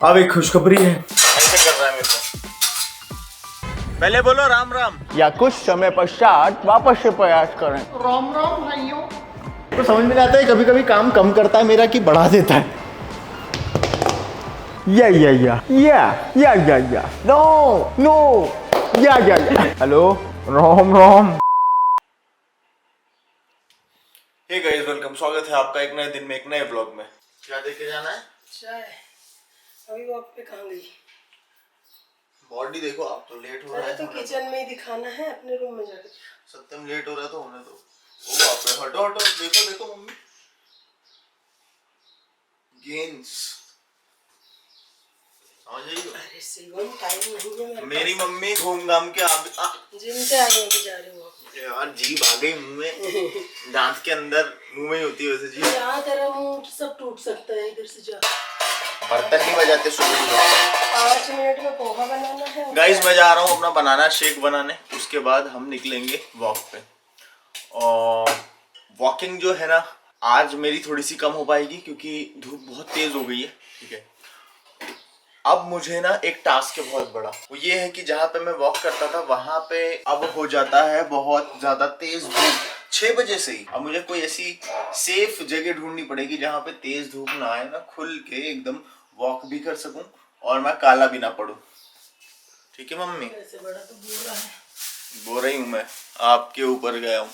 अब एक खुशखबरी है। ऐसे कर रहा है मेरे को। पहले बोलो राम राम या कुछ समय पश्चात वापस से प्रयास करें। राम राम भाइयों। तो समझ में नहीं आता है, कभी कभी काम कम करता है मेरा कि बढ़ा देता है। या नो या hello Ram Ram. Hey guys, welcome, स्वागत है आपका एक नए दिन में, एक नए ब्लॉग में। क्या देखे जाना है? चाय। अभी वॉक पे कहाँ गई? बॉडी देखो, आप तो लेट हो रहा है। तो किचन में ही दिखाना है, अपने रूम में जाकर। सत्यम लेट हो रहा है तो होने दो। ओ बाप रे, हटो हटो, देखो देखो मम्मी, गेंस समझ रही हो? अरे शिवम, टाइम नहीं है मेरे मेरी मम्मी घूम घाम के जिम से आई है, जा रही हूँ। यार जीभ आ गई मुंह में। दांत के अंदर मुंह में ही होती है वैसे जीभ। यहाँ तेरा मुंह सब टूट सकता है, इधर से जा। बर्तन नहीं बजाते सुबह सुबह। 5 मिनट में पोहा बनाना है। गाइस, मैं जा रहा हूँ अपना बनाना शेक बनाने, उसके बाद हम निकलेंगे वॉक पे। और वॉकिंग जो है ना, आज मेरी थोड़ी सी कम हो पाएगी क्योंकि धूप बहुत तेज हो गई है। ठीक है, अब मुझे ना एक टास्क है बहुत बड़ा। वो ये है कि जहाँ पे मैं वॉक करता था वहां पे अब हो जाता है बहुत ज्यादा तेज धूप 6 बजे से ही। अब मुझे कोई ऐसी सेफ जगह ढूंढनी पड़ेगी जहाँ पे तेज धूप ना आए, ना खुल के एकदम वॉक भी कर सकूं और मैं काला भी ना पड़ूं। ठीक है मम्मी? ऐसे बड़ा तो बोरा है। बोल रही हूँ मैं, आपके ऊपर गया हूँ।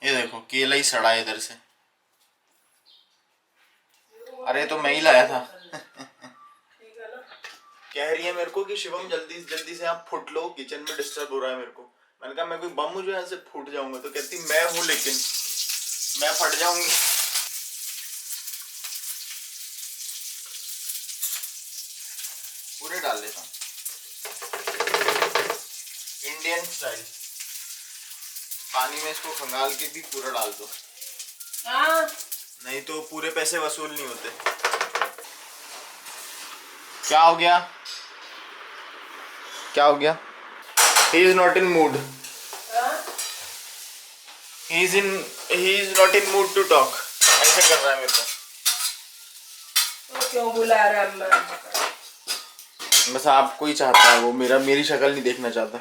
ये देखो, केला ही सड़ा है इधर से। अरे तो मैं ही लाया था। कह रही है मेरे को कि शिवम जल्दी जल्दी से आप फुट लो, किचन में डिस्टर्ब हो रहा है मेरे को। मैंने कहा मैं कोई बम मुझे यहाँ से फूट जाऊंगा? तो कहती मैं हूँ, लेकिन मैं फट जाऊंगी। पूरे डाल लेता हूँ, इंडियन स्टाइल। पानी में इसको खंगाल के भी पूरा डाल दो, नहीं तो पूरे पैसे वसूल नहीं होते। क्या हो गया? क्या हो गया? He is not in mood. He is not in mood to talk. ऐसे कर रहा है मेरे को। तो क्यों बुला रहा है अम्मा? बस आपको ही चाहता है वो, मेरी शक्ल नहीं देखना चाहता।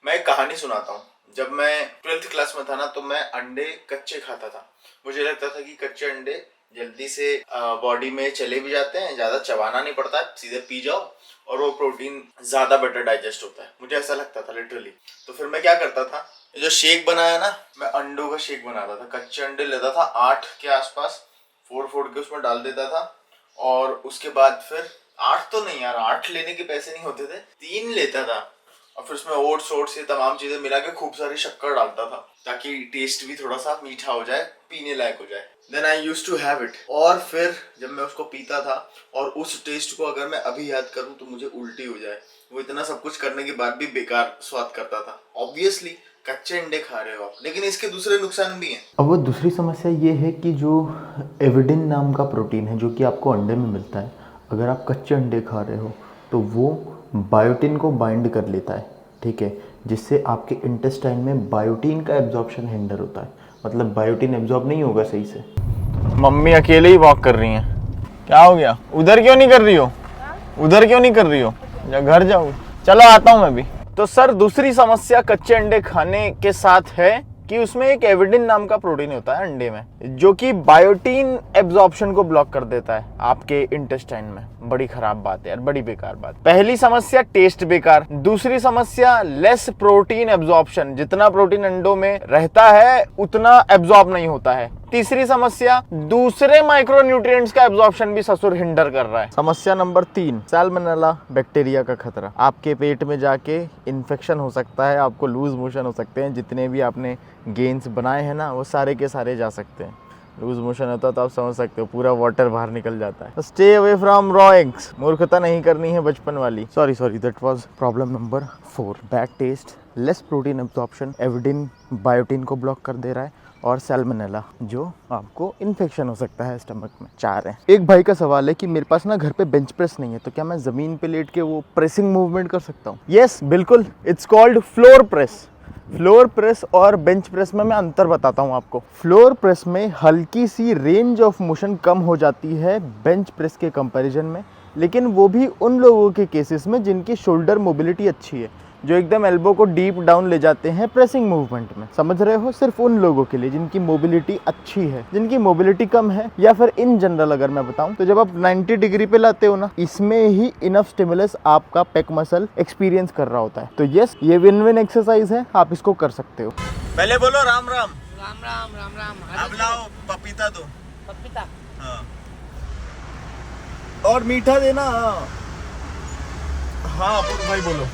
मैं एक कहानी सुनाता हूँ। जब मैं 12th क्लास में था ना, तो मैं अंडे कच्चे खाता था। मुझे लगता था कि कच्चे अंडे जल्दी से बॉडी में चले भी जाते हैं, ज्यादा चबाना नहीं पड़ता है, सीधे पी जाओ और वो प्रोटीन ज्यादा बेटर डाइजेस्ट होता है। मुझे ऐसा लगता था लिटरली। तो फिर मैं क्या करता था, ये जो शेक बनाया ना, मैं अंडों का शेक बनाता था। कच्चे अंडे लेता था 8 के आसपास, फोड़ के उसमें डाल देता था। और उसके बाद फिर 8 तो नहीं यार, 8 लेने के पैसे नहीं होते थे, 3 लेता था। और फिर उसमें ओट्स ये तमाम चीजें मिला के खूब सारी शक्कर डालता था, ताकि टेस्ट भी थोड़ा सा मीठा हो जाए, पीने लायक हो जाए। Then I used to have it. और फिर जब मैं उसको पीता था और उस टेस्ट को अगर मैं अभी याद करूं तो मुझे उल्टी हो जाए। वो इतना सब कुछ करने के बाद भी बेकार स्वाद करता था। ऑब्वियसली कच्चे अंडे खा रहे हो आप, लेकिन इसके दूसरे नुकसान भी हैं। अब वो दूसरी समस्या ये है कि जो एविडिन नाम का प्रोटीन है जो कि आपको अंडे में मिलता है, अगर आप कच्चे अंडे खा रहे हो तो वो बायोटिन को बाइंड कर लेता है। ठीक है, जिससे आपके इंटेस्टाइन में बायोटिन का एब्जॉर्प्शन हिंडर होता है। मतलब बायोटिन एब्जॉर्ब नहीं होगा सही से। मम्मी अकेले ही वॉक कर रही हैं। क्या हो गया? उधर क्यों नहीं कर रही हो? उधर क्यों नहीं कर रही हो? या घर जाओ? चलो आता हूँ मैं भी। तो सर, दूसरी समस्या कच्चे अंडे खाने के साथ है कि उसमें एक एविडिन नाम का प्रोटीन होता है अंडे में, जो कि बायोटिन एब्जॉर्प्शन को ब्लॉक कर देता है आपके इंटेस्टाइन में। बड़ी खराब बात है यार, बड़ी बेकार बात। पहली समस्या टेस्ट बेकार, दूसरी समस्या लेस प्रोटीन एब्जॉर्प्शन। जितना प्रोटीन अंडों में रहता है उतना एब्जॉर्ब नहीं होता है। तीसरी समस्या, दूसरे माइक्रोन्यूट्रिएंट्स का एब्जॉर्प्शन भी ससुर हिंडर कर रहा है। समस्या नंबर 3, सैल्मोनेला बैक्टीरिया का खतरा। आपके पेट में जाके इन्फेक्शन हो सकता है, आपको लूज मोशन हो सकते हैं। जितने भी आपने गेन्स बनाए हैं ना, वो सारे के सारे जा सकते हैं। लूज मोशन होता तो आप समझ सकते हो, पूरा वाटर बाहर निकल जाता है। Stay away from raw eggs. मूर्खता नहीं करनी है बचपन वाली। Sorry that was problem number 4। Bad taste, less protein absorption, avidin biotin को ब्लॉक कर दे रहा है और सैल्मोनेला, जो आपको इन्फेक्शन हो सकता है स्टमक में। 4 हैं। एक भाई का सवाल है कि मेरे पास ना घर पे बेंच प्रेस नहीं है, तो क्या मैं ज़मीन पे लेट के वो प्रेसिंग मूवमेंट कर सकता हूँ? यस, बिल्कुल। It's called floor press. Floor press और बेंच प्रेस में मैं अंतर बताता हूँ आपको। फ्लोर प्रेस में हल्की सी रेंज ऑफ मोशन कम हो जाती है बेंच प्रेस के कंपैरिजन में, लेकिन वो भी उन लोगों के केसेस में जिनकी शोल्डर मोबिलिटी अच्छी है, जो एकदम एल्बो को डीप डाउन ले जाते हैं प्रेसिंग मूवमेंट में। समझ रहे हो? सिर्फ उन लोगों के लिए जिनकी मोबिलिटी अच्छी है। जिनकी मोबिलिटी कम है, या फिर इन जनरल अगर मैं बताऊं, तो जब आप 90 डिग्री पे लाते हो ना, इसमें ही इनफ स्टिमुलस आपका पेक मसल एक्सपीरियंस कर रहा होता है। तो यस, ये विन विन एक्सरसाइज है, आप इसको कर सकते हो। पहले बोलो राम राम। राम राम राम राम। अब लाओ पपीता दो। पपीता। हाँ। और मीठा देना। हाँ भाई बोलो।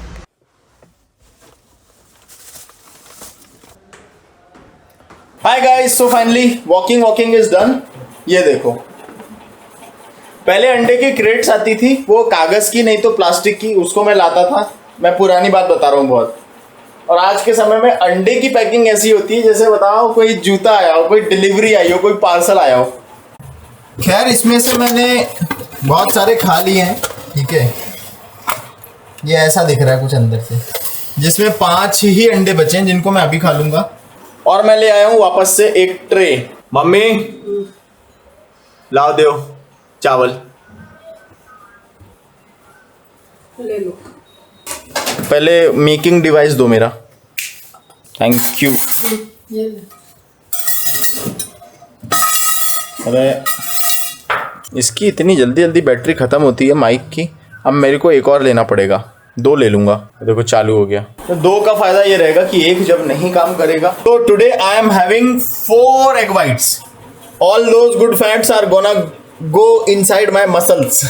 Hi guys, so finally walking is done. ये देखो, पहले अंडे की क्रेट्स आती थी, वो कागज की नहीं तो प्लास्टिक की, उसको मैं लाता था। मैं पुरानी बात बता रहा हूँ बहुत। और आज के समय में अंडे की पैकिंग ऐसी होती है जैसे बताओ कोई जूता आया हो, कोई डिलीवरी आई हो, कोई पार्सल आया हो। खैर, इसमें से मैंने बहुत सारे खा लिए हैं, ठीक है। ये ऐसा दिख रहा है कुछ अंदर से, जिसमें 5 ही अंडे बचे हैं जिनको मैं अभी खा लूंगा। और मैं ले आया हूं वापस से एक ट्रे। मम्मी लाओ दो चावल। ले लो। पहले मेकिंग डिवाइस दो मेरा। Thank you. ये ले। अरे इसकी इतनी जल्दी जल्दी बैटरी खत्म होती है माइक की। अब मेरे को एक और लेना पड़ेगा। 2 ले लूंगा। देखो चालू हो गया। तो 2 का फायदा ये रहेगा कि एक जब नहीं काम करेगा। तो today I am having 4 egg whites. All those good fats are gonna go inside my muscles.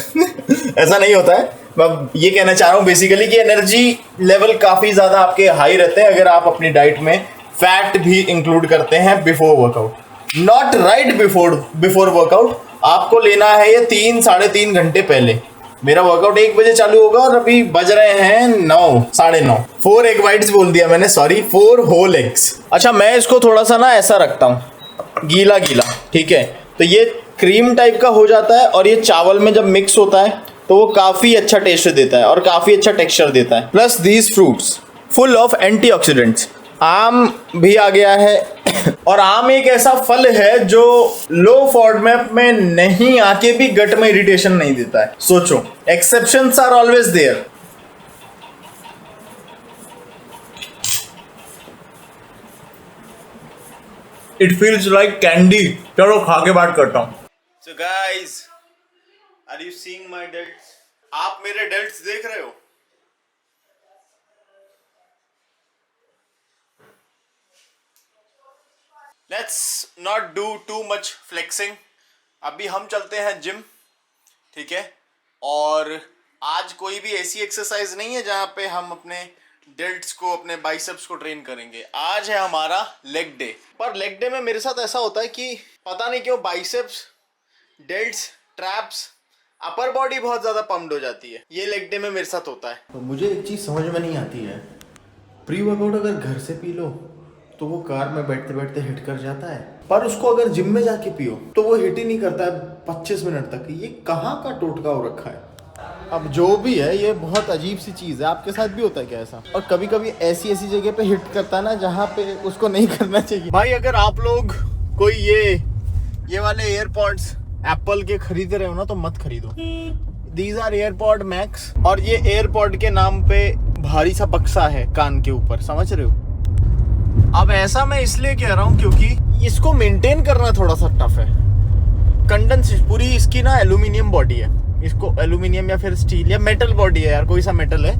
ऐसा नहीं होता है। मैं ये कहना चाह रहा हूँ बेसिकली कि एनर्जी लेवल काफी ज्यादा आपके हाई रहते हैं अगर आप अपनी डाइट में फैट भी इंक्लूड करते हैं before workout. Not right before workout. आपको लेना है ये 3-3.5 घंटे पहले। मेरा वर्कआउट 1 बजे चालू होगा और अभी बज रहे हैं 9, 9:30। 4 एग वाइट्स बोल दिया मैंने, सॉरी, 4 होल एग्स। अच्छा, मैं इसको थोड़ा सा ना ऐसा रखता हूँ, गीला गीला, ठीक है। तो ये क्रीम टाइप का हो जाता है और ये चावल में जब मिक्स होता है तो वो काफी अच्छा टेस्ट देता है और काफी अच्छा टेक्सचर देता है। Plus these fruits full of antioxidants. आम भी आ गया है और आम एक ऐसा फल है जो लो फॉडमैप में नहीं आके भी गट में इरिटेशन नहीं देता है। सोचो, exceptions are always there. It feels like candy. चलो खा के बात करता हूं। So guys, are you seeing my delts? आप मेरे डेल्ट्स देख रहे हो? Let's not do too much flexing. अभी हम चलते हैं जिम, ठीक है। और आज कोई भी ऐसी एक्सरसाइज नहीं है जहां पे हम अपने डेल्ट्स को, अपने बाइसेप्स को ट्रेन करेंगे। आज है हमारा लेग डे। पर लेग डे में मेरे साथ ऐसा होता है कि पता नहीं क्यों biceps, delts, traps, upper body बहुत ज्यादा पम्प्ड हो जाती है। ये लेग डे में मेरे साथ होता है। तो मुझे एक चीज़ समझ में नहीं आती है, प्री वर्कआउट अगर घर से पी लो तो वो कार में बैठते बैठते हिट कर जाता है, पर उसको अगर जिम में जाके पियो तो वो हिट ही नहीं करता है 25 मिनट तक। ये कहाँ का टोटका हो रखा है? अब जो भी है, ये बहुत अजीब सी चीज़ है। आपके साथ भी होता है क्या ऐसा? और कभी कभी ऐसी जगह पे हिट करता है ना जहाँ पे उसको नहीं करना चाहिए। भाई अगर आप लोग कोई ये वाले एयरपॉड्स एप्पल के खरीद रहे हो ना तो मत खरीदो। These are AirPod Max. और ये एयरपॉड के नाम पे भारी सा बक्सा है कान के ऊपर, समझ रहे हो? अब ऐसा मैं इसलिए कह रहा हूँ क्योंकि इसको मेंटेन करना थोड़ा सा टफ है। कंडेंस पूरी इसकी ना एल्यूमिनियम बॉडी है। इसको एल्यूमिनियम या फिर स्टील या मेटल बॉडी है यार, कोई सा मेटल है।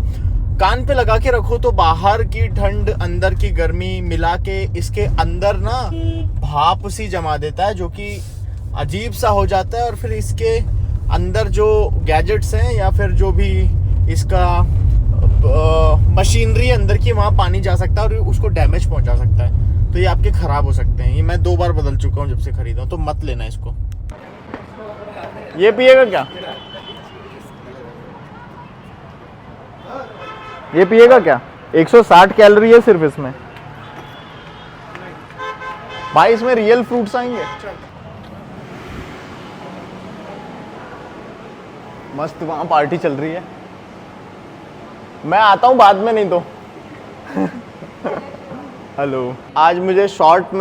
कान पे लगा के रखो तो बाहर की ठंड अंदर की गर्मी मिला के इसके अंदर ना भाप सी जमा देता है, जो कि अजीब सा हो जाता है। और फिर इसके अंदर जो गैजेट्स हैं या फिर जो भी इसका मशीनरी अंदर की, वहाँ पानी जा सकता है और उसको डैमेज पहुंचा सकता है। तो ये आपके ख़राब हो सकते हैं। ये मैं 2 बार बदल चुका हूँ जब से खरीदा हूँ, तो मत लेना इसको। ये पिएगा क्या? ये पिएगा क्या? 160 कैलोरी है सिर्फ इसमें। भाई इसमें रियल फ्रूट्स आएंगे। मस्त वहां पार्टी चल रही है। मैं आता हूँ बाद में, नहीं तो। हेलो। आज मुझे शॉर्ट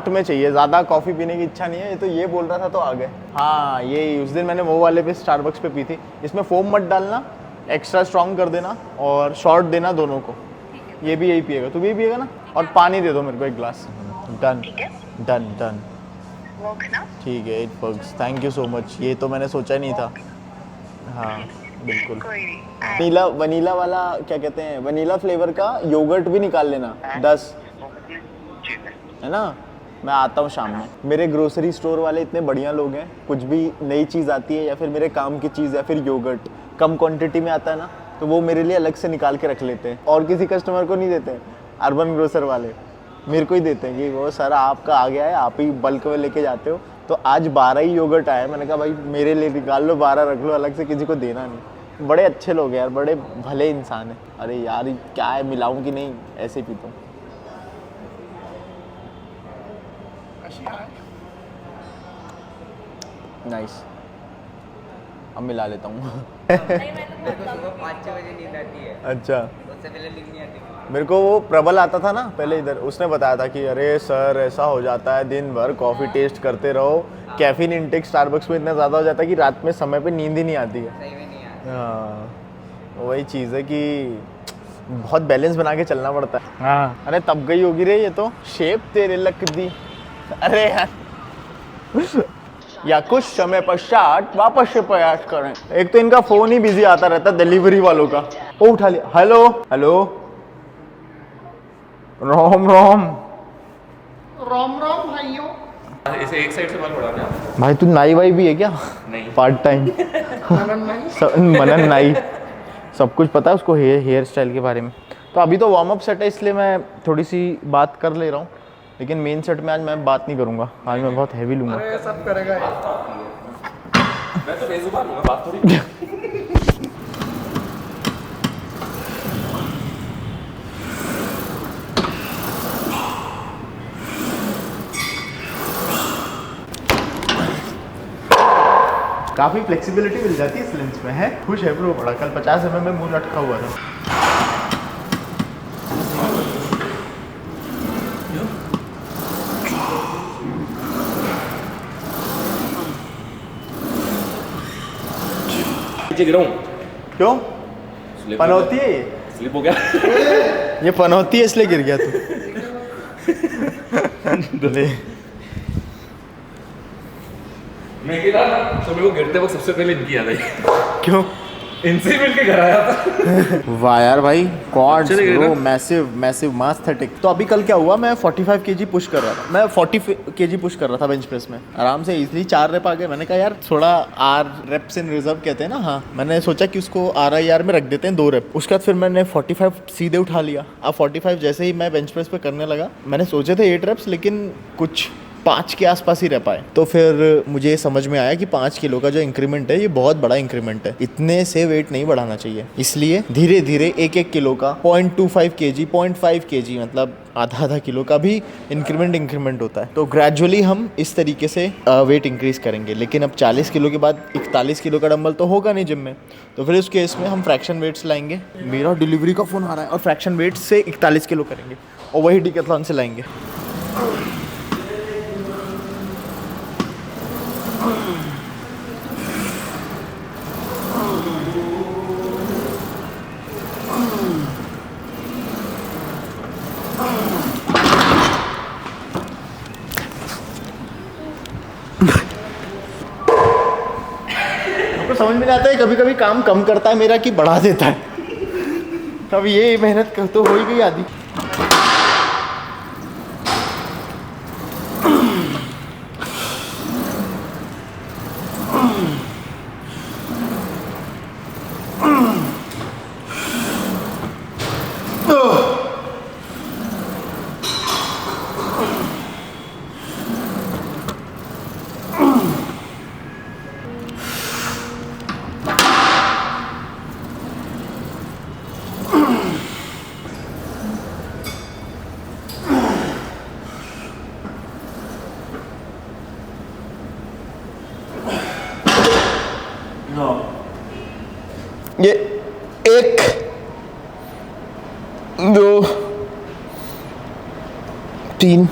में चाहिए, ज़्यादा कॉफ़ी पीने की इच्छा नहीं है। ये तो ये बोल रहा था तो आ गए। हाँ यही उस दिन मैंने वो वाले पे स्टारबक्स पे पी थी। इसमें फोम मत डालना, एक्स्ट्रा स्ट्रॉन्ग कर देना और शॉर्ट देना दोनों को। ये भी यही पिएगा, तू भी यही पिएगा ना। और पानी दे दो मेरे को 1 ग्लास। Done done done. ठीक है 8 pugs, thank you so much. ये तो मैंने सोचा नहीं था। हाँ बिल्कुल। वनीला वाला क्या कहते हैं, वनीला फ्लेवर का योगर्ट भी निकाल लेना 10, है ना। मैं आता हूँ शाम में। मेरे ग्रोसरी स्टोर वाले इतने बढ़िया लोग हैं, कुछ भी नई चीज़ आती है या फिर मेरे काम की चीज़ या फिर योगर्ट कम क्वांटिटी में आता है ना, तो वो मेरे लिए अलग से निकाल के रख लेते हैं और किसी कस्टमर को नहीं देते हैं। अर्बन ग्रोसर वाले मेरे को ही देते हैं कि वो सर आपका आ गया है, आप ही बल्क में लेके जाते हो। तो आज 12 ही योगर्ट आया। मैंने कहा भाई मेरे लिए निकाल लो, 12 रख लो, अलग से किसी को देना नहीं। बड़े अच्छे लोग हैं यार, बड़े भले इंसान हैं। अरे यार क्या है, मिलाऊं कि नहीं, ऐसे ही पीता हूँ। नाइस, अब मिला लेता हूँ। सुबह 5-6 बजे नींद आती है, अच्छा, उससे पहले नींद नहीं आती। मेरे को वो प्रबल आता था ना पहले इधर, उसने बताया था कि अरे सर ऐसा हो जाता है, दिन भर कॉफ़ी टेस्ट करते रहो, कैफीन इंटेक स्टारबक्स में इतना ज़्यादा हो जाता है कि रात में समय पे नींद ही नहीं आती है। सही में नहीं आती। हाँ वही चीज़ है कि बहुत बैलेंस बना के चलना पड़ता है। हाँ अरे तब गई होगी रे ये तो, शेप तेरे लक दी। अरे यार या कुछ समय पश्चात वापस से प्रयास करें। एक तो इनका फोन ही बिजी आता रहता है डिलीवरी वालों का। ओ उठा लिया। हेलो हेलो, रोम रोम रोम रोम भाइयों। इसे एक साइड से बाल बढ़ाना है। भाई तू नाई वाई भी है क्या? नहीं। पार्ट टाइम मनन नाई, सब कुछ पता है उसको हेयर स्टाइल के बारे में। तो अभी तो वार्म अप सेट है, इसलिए मैं थोड़ी सी बात कर ले रहा हूँ, लेकिन मेन सेट में आज मैं बात नहीं करूँगा। आज मैं बहुत हैवी लूँगा। सब करेगा मैं तो बेजुबान हूँ, बात थोड़ी। काफ़ी फ्लेक्सिबिलिटी मिल जाती है इस लेंस में, है। खुश है ब्रो बड़ा। कल 50 mm में मुंह लटका हुआ था। नीचे गिरा हूँ। क्यों? स्लिप पनौती है ये? स्लिप हो गया। ये पनौती है इसलिए गिर गया तू। ले मैं गिरा ना तो मेरे को गिरते वक्त सबसे पहले इनकी याद आई। क्यों? इनसे मिल के घर आया था। वाह यार भाई, क्वाड्स चले गए ब्रो, ना? मैसिव मास्थेटिक। तो अभी कल क्या हुआ, मैं 45 kg पुश कर रहा था। मैं 40 kg पुश कर रहा था बेंच प्रेस में आराम से, इजली 4 रेप आ गए। मैंने कहा यार थोड़ा आर रेप्स इन रिजर्व कहते हैं ना, हाँ मैंने सोचा कि उसको RIR में रख देते हैं 2 रेप। उसके बाद फिर मैंने 45 सीधे उठा लिया। अब 45 जैसे ही मैं बेंच प्रेस पे करने लगा, मैंने सोचे थे 8 रेप्स, लेकिन कुछ 5 के आसपास ही रह पाए। तो फिर मुझे समझ में आया कि 5 किलो का जो इंक्रीमेंट है ये बहुत बड़ा इंक्रीमेंट है, इतने से वेट नहीं बढ़ाना चाहिए। इसलिए धीरे धीरे 1-1 किलो का 0.25 kg 0.5 kg मतलब आधा किलो का भी इंक्रीमेंट होता है। तो ग्रेजुअली हम इस तरीके से वेट इंक्रीज करेंगे। लेकिन अब 40 किलो के बाद 41 किलो का डंबल तो होगा नहीं जिम में, तो फिर उस केस में हम फ्रैक्शन वेट्स लाएंगे। मेरा डिलीवरी का फ़ोन आ रहा है, और फ्रैक्शन वेट से 41 किलो करेंगे और वही डिकैथलॉन से लाएंगे। आपको समझ में नहीं आता है, कभी कभी काम कम करता है मेरा कि बढ़ा देता है। तब ये मेहनत तो हो ही गई आधी। ये 1 2 3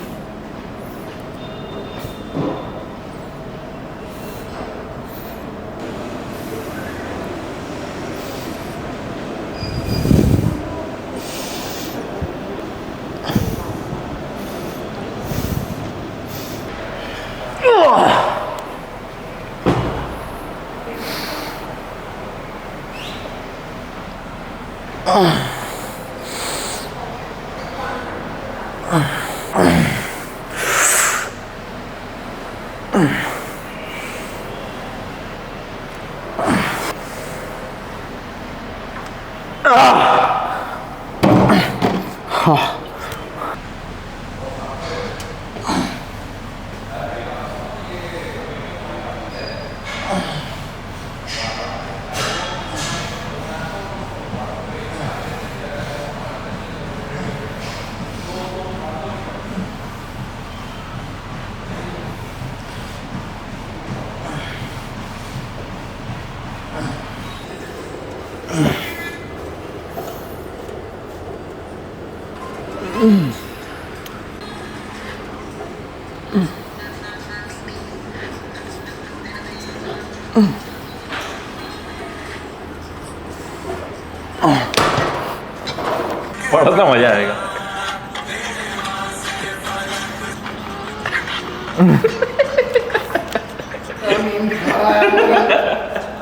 बड़ा सा मजा आएगा।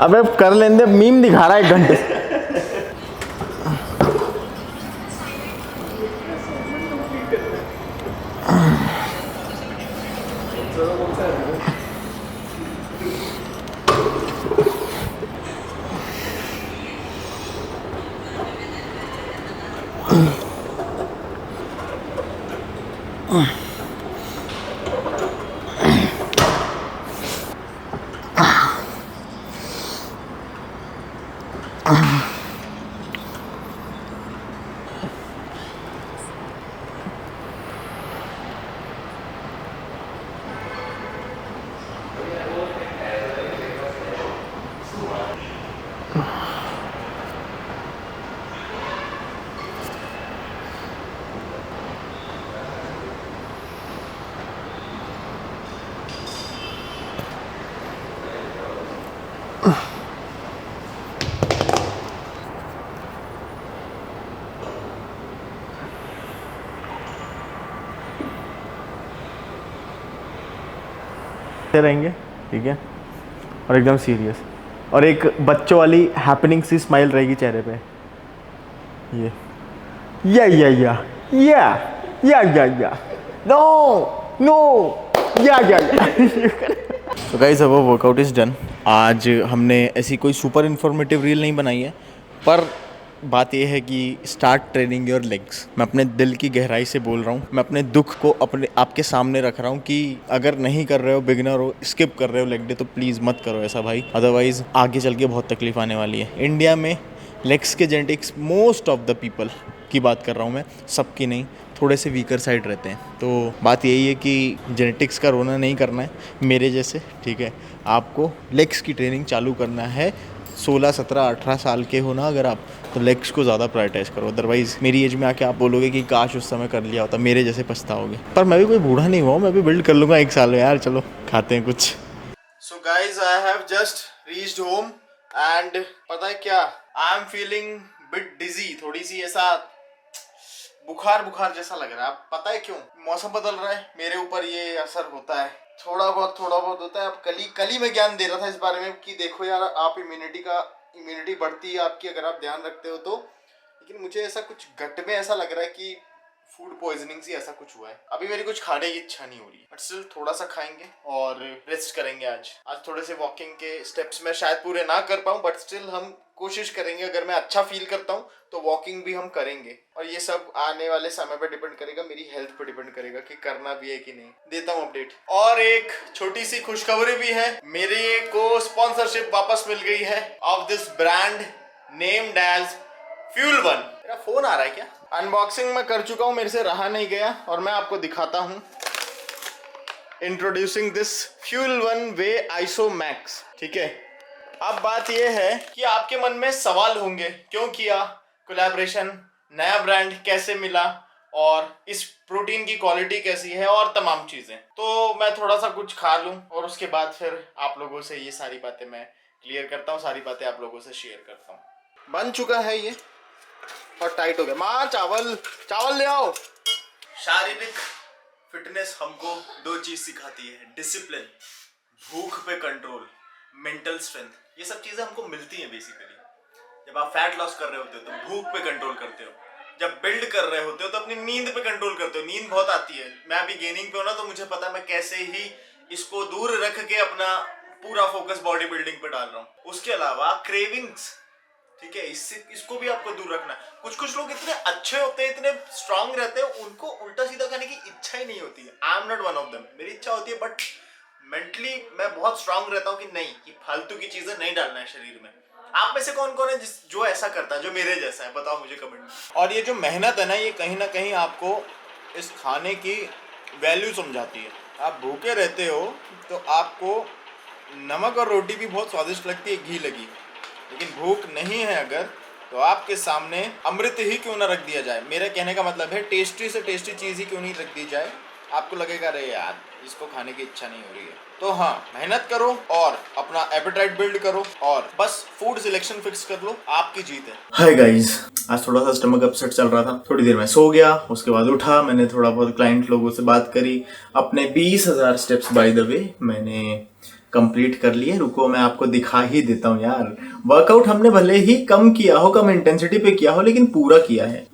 अबे कर लेंदे, मीम दिखा रहा है 1 घंटे से। रहेंगे, ठीक है, और एकदम सीरियस, और एक बच्चों वाली हैपनिंग सी स्माइल रहेगी चेहरे पे। ये या नो या तो गाइस, अब वर्कआउट इज़ डन। आज हमने ऐसी कोई सुपर इन्फॉर्मेटिव रील नहीं बनाई है, पर बात यह है कि स्टार्ट ट्रेनिंग योर लेग्स। मैं अपने दिल की गहराई से बोल रहा हूँ, मैं अपने दुख को अपने आपके सामने रख रहा हूँ कि अगर नहीं कर रहे हो, बिगिनर हो, स्किप कर रहे हो लेग डे, तो प्लीज़ मत करो ऐसा भाई, अदरवाइज़ आगे चल के बहुत तकलीफ आने वाली है। इंडिया में लेग्स के genetics, most of the people की बात कर रहा हूँ मैं, सबकी नहीं, थोड़े से वीकर साइड रहते हैं। तो बात यही है कि जेनेटिक्स का रोना नहीं करना है मेरे जैसे, ठीक है। आपको लेग्स की ट्रेनिंग चालू करना है 16, 17, 18 साल के हो ना अगर आप, तो लेग्स को ज़्यादा प्रायोरिटाइज करो। अदरवाइज़ मेरी एज में आके आप बोलोगे कि काश उस समय कर लिया होता, मेरे जैसे पछताओगे। पर मैं भी कोई बूढ़ा नहीं हुआ हूँ, मैं भी बिल्ड कर लूँगा 1 साल में यार। चलो खाते हैं कुछ। So guys, I have just reached home and पता है क्या, आई एम फीलिंग बिट डिजी, थोड़ी सी ऐसा बुखार जैसा लग रहा है। आप पता है क्यों? मौसम बदल रहा है, मेरे ऊपर ये असर होता है, थोड़ा बहुत होता है। अब कल ही मैं ज्ञान दे रहा था इस बारे में कि देखो यार, आप इम्यूनिटी बढ़ती है आपकी अगर आप ध्यान रखते हो तो। लेकिन मुझे ऐसा कुछ गट में ऐसा लग रहा है कि फूड पॉइजनिंग से ऐसा कुछ हुआ है। अभी मेरी कुछ खाने की इच्छा नहीं हो रही है, बट स्टिल थोड़ा सा खाएंगे और रेस्ट करेंगे। आज थोड़े से वॉकिंग के स्टेप्स मैं शायद पूरे ना कर पाऊँ, बट स्टिल हम कोशिश करेंगे। अगर मैं अच्छा फील करता हूँ तो वॉकिंग भी हम करेंगे, और ये सब आने वाले समय पे डिपेंड करेगा, मेरी हेल्थ पे डिपेंड करेगा कि करना भी है कि नहीं। देता हूँ अपडेट। और एक छोटी सी खुशखबरी भी है, मेरे को स्पॉन्सरशिप वापस मिल गई है of this brand named as fuel one. मेरा फोन आ रहा है क्या? अनबॉक्सिंग मैं कर चुका हूँ, मेरे से रहा नहीं गया, और मैं आपको दिखाता हूँ। Introducing this fuel one way iso max, ठीक है। अब बात यह है कि आपके मन में सवाल होंगे, क्यों किया कोलैबोरेशन, नया ब्रांड कैसे मिला और इस प्रोटीन की क्वालिटी कैसी है और तमाम चीजें। तो मैं थोड़ा सा कुछ खा लूं और उसके बाद फिर आप लोगों से ये सारी बातें मैं क्लियर करता हूँ, सारी बातें आप लोगों से शेयर करता हूँ। बन चुका है ये और टाइट हो गया। माँ चावल चावल ले आओ। शारीरिक फिटनेस हमको दो चीज सिखाती है, डिसिप्लिन, भूख पे कंट्रोल, मेंटल स्ट्रेंथ। ये सब चीजें हमको मिलती हैं बेसिकली। जब आप फैट लॉस कर रहे होते हो तो भूख पे कंट्रोल करते हो, जब बिल्ड कर रहे होते हो तो अपनी नींद पे कंट्रोल करते हो। नींद बहुत आती है, मैं अभी गेनिंग पे हूं ना, तो मुझे पता है मैं कैसे ही इसको दूर रख के अपना पूरा फोकस बॉडी बिल्डिंग पे डाल रहा हूँ। उसके अलावा क्रेविंग्स, ठीक है, इसको भी आपको दूर रखना। कुछ लोग इतने अच्छे होते हैं, इतने स्ट्रांग रहते हैं, उनको उल्टा सीधा करने की इच्छा ही नहीं होती है। I am not one of them. मेरी इच्छा होती है बट मेंटली मैं बहुत स्ट्रांग रहता हूँ कि नहीं, कि फालतू की चीजें नहीं डालना है शरीर में। आप में से कौन कौन है जो ऐसा करता है, जो मेरे जैसा है, बताओ मुझे कमेंट में। और ये जो मेहनत है ना, ये कहीं ना कहीं आपको इस खाने की वैल्यू समझाती है। आप भूखे रहते हो तो आपको नमक और रोटी भी बहुत स्वादिष्ट लगती है, घी लगी, लेकिन भूख नहीं है अगर, तो आपके सामने अमृत ही क्यों ना रख दिया जाए। मेरे कहने का मतलब है टेस्टी से टेस्टी चीज़ ही क्यों नहीं रख दी जाए, आपको लगेगा अरे यार इसको खाने की इच्छा नहीं हो रही है। तो हाँ, मेहनत करो और अपना एपेटाइट बिल्ड करो और बस फूड सिलेक्शन फिक्स कर लो, आपकी जीत है। हाय गाइस, आज थोड़ा सा स्टमक अपसेट चल रहा था, थोड़ी देर में सो गया, उसके बाद उठा, मैंने थोड़ा बहुत क्लाइंट लोगों से बात करी, अपने 20,000 स्टेप्स बाय द वे मैंने कंप्लीट कर लिए। रुको मैं आपको दिखा ही देता हूँ यार। वर्कआउट हमने भले ही कम किया हो, कम इंटेंसिटी पे किया हो, लेकिन पूरा किया है।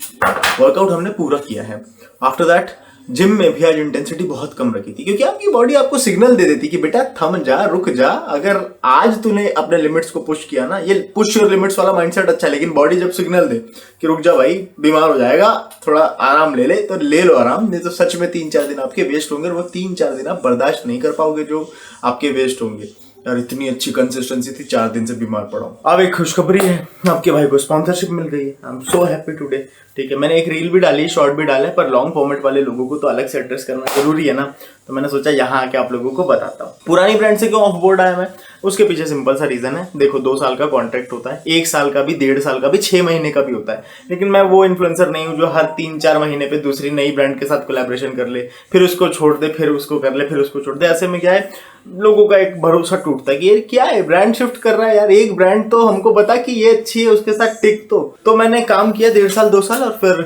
वर्कआउट हमने पूरा किया है। आफ्टर दैट जिम में भी आज इंटेंसिटी बहुत कम रखी थी, क्योंकि आपकी बॉडी आपको सिग्नल दे देती कि बेटा थम जा, रुक जा। अगर आज तूने अपने लिमिट्स को पुश किया ना, ये पुश योर लिमिट्स वाला माइंडसेट अच्छा है, लेकिन बॉडी जब सिग्नल दे कि रुक जा भाई, बीमार हो जाएगा, थोड़ा आराम ले ले, तो ले लो आराम। नहीं तो सच में 3-4 दिन आपके वेस्ट होंगे, और वो 3-4 दिन आप बर्दाश्त नहीं कर पाओगे जो आपके वेस्ट होंगे। यार इतनी अच्छी कंसिस्टेंसी थी, 4 दिन से बीमार पड़ा हूँ। अब एक खुशखबरी है, आपके भाई को स्पॉन्सरशिप मिल गई है। I am so happy today. ठीक है, मैंने एक रील भी डाली, शॉर्ट भी डाला है, पर लॉन्ग फॉर्मेट वाले लोगों को तो अलग से एड्रेस करना जरूरी है ना, तो मैंने सोचा यहाँ आके आप लोगों को बताता हूँ। पुरानी ब्रांड से क्यों ऑफ बोर्ड आया मैं, उसके पीछे सिंपल सा रीजन है। देखो 2 साल का कॉन्ट्रैक्ट होता है, 1 साल का भी, 1.5 साल का भी, 6 महीने का भी होता है, लेकिन मैं वो इन्फ्लुएंसर नहीं हूँ जो हर 3-4 महीने पे दूसरी नई ब्रांड के साथ कोलैबोरेशन कर ले, फिर उसको छोड़ दे, फिर उसको कर ले, फिर उसको छोड़ दे। ऐसे में क्या है, लोगों का एक भरोसा टूटता है कि ये क्या है, ब्रांड शिफ्ट कर रहा है यार, एक ब्रांड तो हमको बता कि ये अच्छी है, उसके साथ टिक। तो मैंने काम किया 1.5 साल 2 साल, और फिर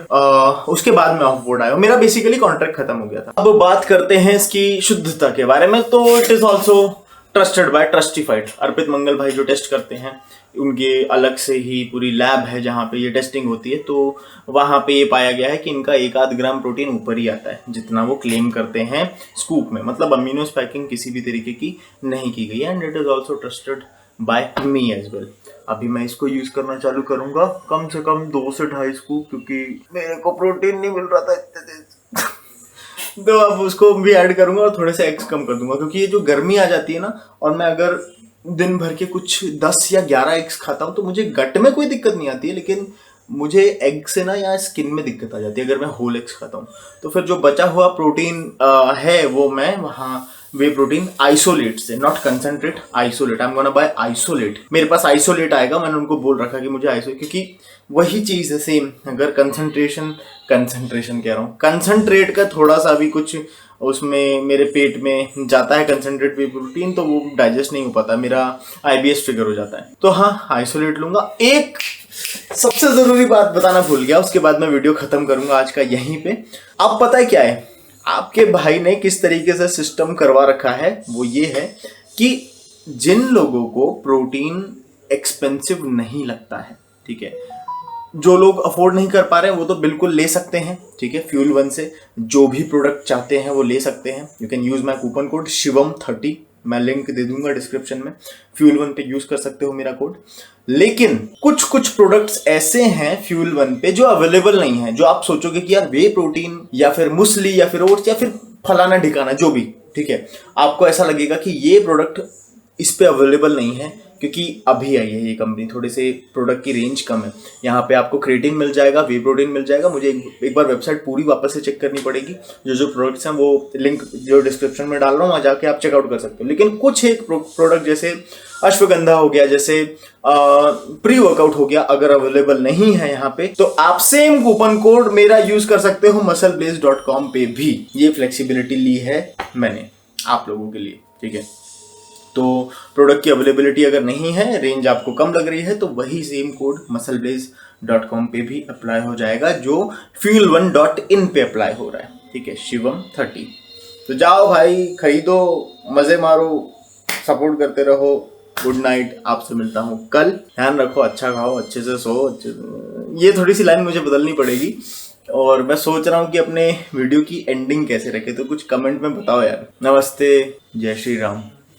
उसके बाद में ऑफ बोर्ड आया। मेरा बेसिकली कॉन्ट्रैक्ट खत्म हो गया था। अब बात करते हैं इसकी शुद्धता के बारे में। तो it is also trusted by Trustified. Arpit Mangal भाई जो टेस्ट करते हैं, उनके अलग से ही पूरी लैब है जहाँ पे ये टेस्टिंग होती है। तो वहाँ पे ये पाया गया है कि इनका 1-8 ग्राम प्रोटीन ऊपर ही आता है जितना वो क्लेम करते हैं स्कूप में। मतलब अमीनोस पैकिंग किसी भी तरीके की नहीं की गई है, and it is also trusted by me as well. अभी मैं इसको यूज करना चालू करूंगा, कम से कम 2 से 2.5 स्कूप, क्योंकि मेरे को प्रोटीन नहीं मिल रहा था इतने दिन। तो अब उसको भी ऐड करूंगा और थोड़े से एग्स कम कर दूंगा, क्योंकि ये जो गर्मी आ जाती है ना, और मैं अगर दिन भर के कुछ 10 या 11 एग्स खाता हूँ तो मुझे गट में कोई दिक्कत नहीं आती है, लेकिन मुझे एग से ना या स्किन में दिक्कत आ जाती है अगर मैं होल एग्स खाता हूँ। तो फिर जो बचा हुआ प्रोटीन है वो मैं वहाँ वे प्रोटीन आइसोलेट से, not concentrate, isolate, I am gonna buy isolate. मेरे पास आइसोलेट आएगा, मैंने उनको बोल रखा कि मुझे आइसोलेट, क्योंकि वही चीज़ है सेम। अगर कंसंट्रेशन कह रहा हूँ, कंसंट्रेट का थोड़ा सा भी कुछ उसमें मेरे पेट में जाता है कंसंट्रेट वे प्रोटीन, तो वो डाइजेस्ट नहीं हो पाता, मेरा IBS ट्रिगर हो जाता है। तो हाँ, आइसोलेट लूंगा। एक सबसे जरूरी बात बताना भूल गया, उसके बाद मैं वीडियो खत्म करूंगा आज का यहीं पे। अब पता है क्या है, आपके भाई ने किस तरीके से सिस्टम करवा रखा है, वो ये है कि जिन लोगों को प्रोटीन एक्सपेंसिव नहीं लगता है, ठीक है, जो लोग अफोर्ड नहीं कर पा रहे हैं वो तो बिल्कुल ले सकते हैं, ठीक है। फ्यूल वन से जो भी प्रोडक्ट चाहते हैं वो ले सकते हैं। You can use my coupon code शिवम30, मैं लिंक दे दूंगा डिस्क्रिप्शन में। फ्यूल वन पे यूज कर सकते हो मेरा कोड। लेकिन कुछ प्रोडक्ट्स ऐसे हैं फ्यूल वन पे जो अवेलेबल नहीं है, जो आप सोचोगे कि यार वे प्रोटीन या फिर मुस्ली या फिर ओट्स या फिर फलाना ढिकाना जो भी, ठीक है, आपको ऐसा लगेगा कि ये प्रोडक्ट इस पे अवेलेबल नहीं है, क्योंकि अभी आई है ये कंपनी, थोड़े से प्रोडक्ट की रेंज कम है। यहाँ पे आपको क्रिएटिन मिल जाएगा, वे प्रोटीन मिल जाएगा। मुझे एक बार वेबसाइट पूरी वापस से चेक करनी पड़ेगी। जो प्रोडक्ट्स हैं वो लिंक जो डिस्क्रिप्शन में डाल रहा हूँ, वहाँ जाके आप चेकआउट कर सकते हो। लेकिन कुछ एक प्रोडक्ट जैसे अश्वगंधा हो गया, जैसे प्री वर्कआउट हो गया, अगर अवेलेबल नहीं है यहाँ पे तो आप सेम कूपन कोड मेरा यूज कर सकते हो muscleblaze.com पे भी। ये फ्लेक्सिबिलिटी ली है मैंने आप लोगों के लिए, ठीक है। तो प्रोडक्ट की अवेलेबिलिटी अगर नहीं है, रेंज आपको कम लग रही है, तो वही सेम कोड muscleblaze.com पे भी अप्लाई हो जाएगा जो fuel1.in पे अप्लाई हो रहा है, ठीक है, शिवम 30। तो जाओ भाई, खरीदो, मजे मारो, सपोर्ट करते रहो। गुड नाइट, आपसे मिलता हूँ कल। ध्यान रखो, अच्छा खाओ, अच्छे से सो, ये थोड़ी सी लाइन मुझे बदलनी पड़ेगी। और मैं सोच रहा हूँ कि अपने वीडियो की एंडिंग कैसे रखे, तो कुछ कमेंट में बताओ यार। नमस्ते, जय श्री राम।